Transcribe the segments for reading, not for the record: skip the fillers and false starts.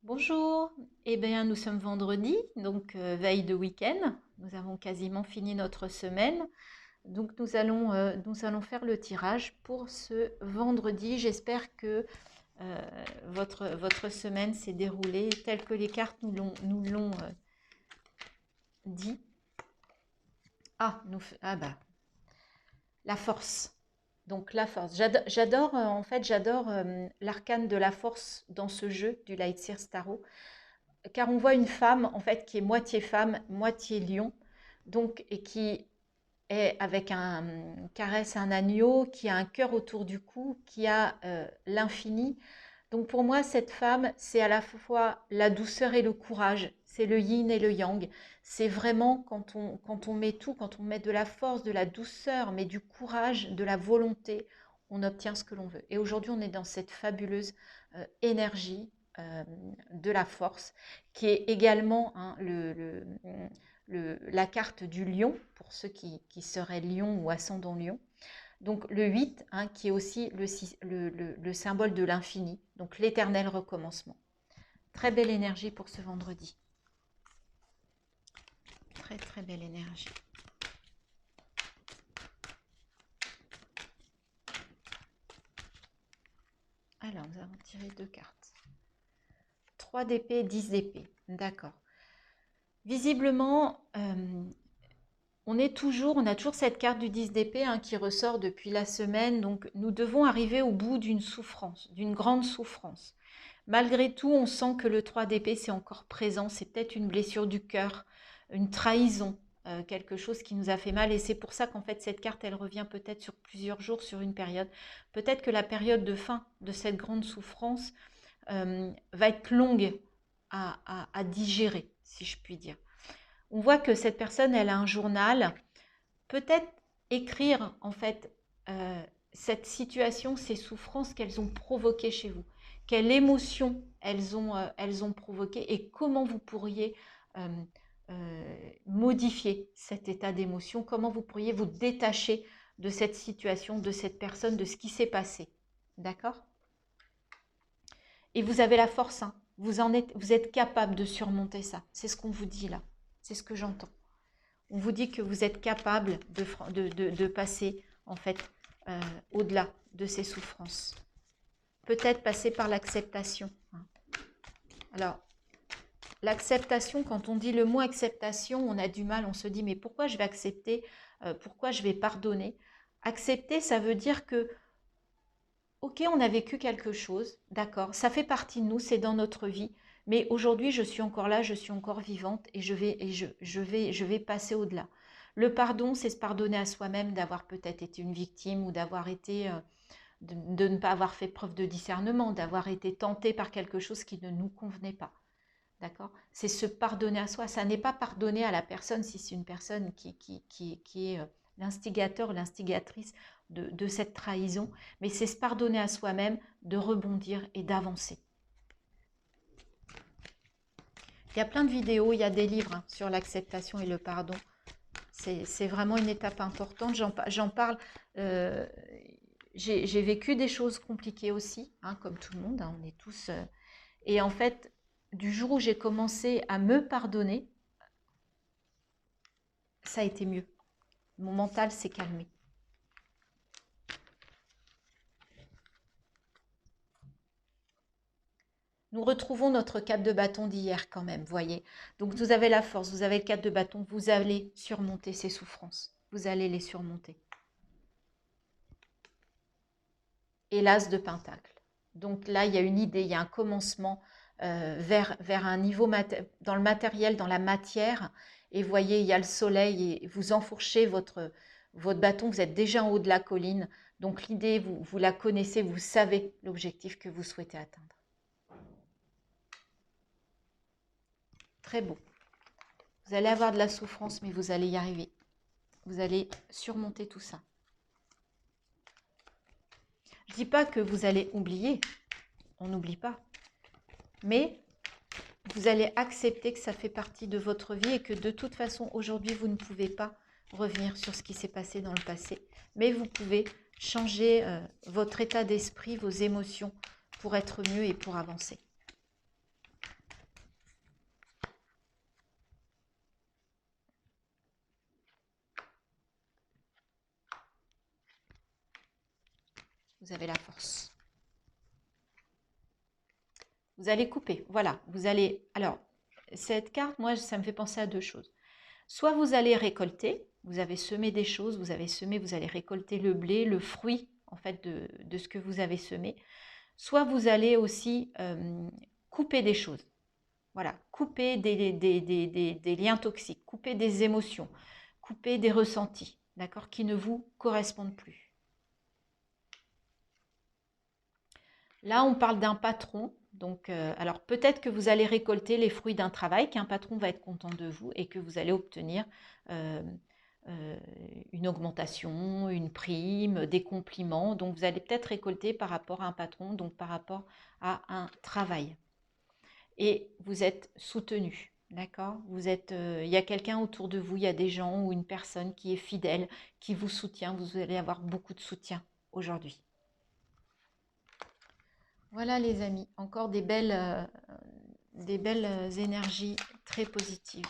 Bonjour, eh bien nous sommes vendredi, donc veille de week-end. Nous avons quasiment fini notre semaine. Donc nous allons faire le tirage pour ce vendredi. J'espère que votre semaine s'est déroulée telle que les cartes nous l'ont dit. Ah bah, la force. Donc la force. J'adore l'arcane de la force dans ce jeu du Lightseer Tarot. Car on voit une femme en fait qui est moitié femme, moitié lion, donc et qui est avec un caresse un agneau, qui a un cœur autour du cou, qui a l'infini. Donc pour moi, cette femme, c'est à la fois la douceur et le courage, c'est le yin et le yang. C'est vraiment quand on met tout, quand on met de la force, de la douceur, mais du courage, de la volonté, on obtient ce que l'on veut. Et aujourd'hui, on est dans cette fabuleuse énergie euh, de la force, qui est également hein, la carte du lion, pour ceux qui seraient lion ou ascendant lion. Donc le 8, hein, qui est aussi le symbole de l'infini, donc l'éternel recommencement. Très belle énergie pour ce vendredi. Très très belle énergie. Alors, nous avons tiré 2 cartes. 3 d'épée, 10 d'épée. D'accord. Visiblement, on a toujours cette carte du 10 d'épée hein, qui ressort depuis la semaine. Donc, nous devons arriver au bout d'une souffrance, d'une grande souffrance. Malgré tout, on sent que le 3 d'épée, c'est encore présent. C'est peut-être une blessure du cœur, une trahison, quelque chose qui nous a fait mal. Et c'est pour ça qu'en fait, cette carte, elle revient peut-être sur plusieurs jours, sur une période. Peut-être que la période de fin de cette grande souffrance va être longue à digérer, si je puis dire. On voit que cette personne, elle a un journal. Peut-être écrire, en fait, cette situation, ces souffrances qu'elles ont provoquées chez vous. Quelle émotion elles ont provoqué et comment vous pourriez euh, modifier cet état d'émotion, comment vous pourriez vous détacher de cette situation, de cette personne, de ce qui s'est passé. D'accord? Et vous avez la force, hein. Vous êtes capable de surmonter ça. C'est ce qu'on vous dit là. C'est ce que j'entends. On vous dit que vous êtes capable de passer en fait au-delà de ces souffrances. Peut-être passer par l'acceptation. Alors, l'acceptation, quand on dit le mot acceptation, on a du mal, on se dit mais pourquoi je vais accepter, pourquoi je vais pardonner? Accepter, ça veut dire que ok, on a vécu quelque chose, d'accord, ça fait partie de nous, c'est dans notre vie, mais aujourd'hui je suis encore là, je suis encore vivante et je vais passer au-delà. Le pardon, c'est se pardonner à soi-même d'avoir peut-être été une victime ou d'avoir été, de ne pas avoir fait preuve de discernement, d'avoir été tenté par quelque chose qui ne nous convenait pas. D'accord? C'est se pardonner à soi. Ça n'est pas pardonner à la personne si c'est une personne qui est l'instigateur, l'instigatrice de cette trahison, mais c'est se pardonner à soi-même, de rebondir et d'avancer. Il y a plein de vidéos, il y a des livres hein, sur l'acceptation et le pardon. C'est vraiment une étape importante. J'en parle. J'ai vécu des choses compliquées aussi, hein, comme tout le monde. Hein, on est tous. Et en fait, du jour où j'ai commencé à me pardonner, ça a été mieux. Mon mental s'est calmé. Nous retrouvons notre 4 de bâton d'hier quand même, voyez. Donc vous avez la force, vous avez le 4 de bâton, vous allez surmonter ces souffrances. Vous allez les surmonter. Et l'as de pentacle. Donc là, il y a une idée, il y a un commencement vers un niveau dans le matériel, dans la matière. Et voyez, il y a le soleil et vous enfourchez votre bâton, vous êtes déjà en haut de la colline. Donc l'idée, vous la connaissez, vous savez l'objectif que vous souhaitez atteindre. Très beau. Vous allez avoir de la souffrance, mais vous allez y arriver. Vous allez surmonter tout ça. Je ne dis pas que vous allez oublier, on n'oublie pas. Mais vous allez accepter que ça fait partie de votre vie et que de toute façon, aujourd'hui, vous ne pouvez pas revenir sur ce qui s'est passé dans le passé. Mais vous pouvez changer votre état d'esprit, vos émotions pour être mieux et pour avancer. Vous avez la force. Vous allez couper, voilà. Vous allez... Alors, cette carte, moi, ça me fait penser à deux choses. Soit vous allez récolter, vous avez semé des choses, vous avez semé, vous allez récolter le blé, le fruit, en fait, de ce que vous avez semé. Soit vous allez aussi couper des choses. Voilà, couper des liens toxiques, couper des émotions, couper des ressentis, d'accord, qui ne vous correspondent plus. Là, on parle d'un patron. Donc, alors peut-être que vous allez récolter les fruits d'un travail, qu'un patron va être content de vous et que vous allez obtenir une augmentation, une prime, des compliments. Donc, vous allez peut-être récolter par rapport à un patron, donc par rapport à un travail. Et vous êtes soutenu, d'accord? Vous êtes, il y a quelqu'un autour de vous, il y a des gens ou une personne qui est fidèle, qui vous soutient. Vous allez avoir beaucoup de soutien aujourd'hui. Voilà les amis, encore des belles énergies très positives.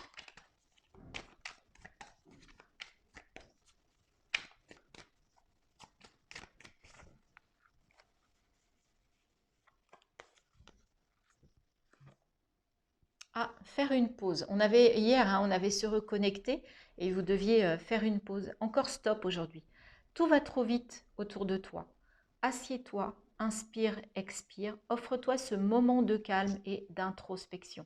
Ah, faire une pause. On avait hier, hein, on avait se reconnecter et vous deviez faire une pause. Encore stop aujourd'hui. Tout va trop vite autour de toi. Assieds-toi, inspire, expire. Offre-toi ce moment de calme et d'introspection.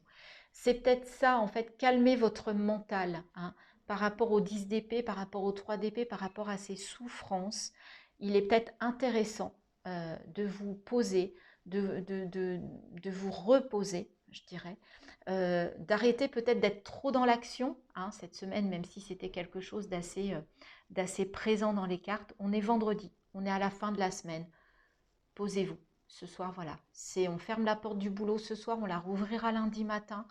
C'est peut-être ça, en fait, calmer votre mental, hein, par rapport aux 10 d'épée, par rapport aux 3 d'épée, par rapport à ces souffrances. Il est peut-être intéressant de vous poser, de vous reposer, je dirais, d'arrêter peut-être d'être trop dans l'action, hein, cette semaine, même si c'était quelque chose d'assez présent dans les cartes. On est vendredi, on est à la fin de la semaine. Posez-vous. Ce soir, voilà. On ferme la porte du boulot ce soir, on la rouvrira lundi matin.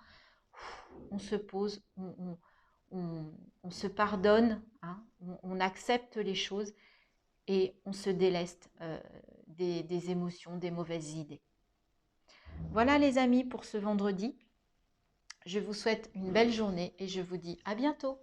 On se pose, on se pardonne, hein, on accepte les choses et on se déleste des émotions, des mauvaises idées. Voilà les amis pour ce vendredi. Je vous souhaite une belle journée et je vous dis à bientôt.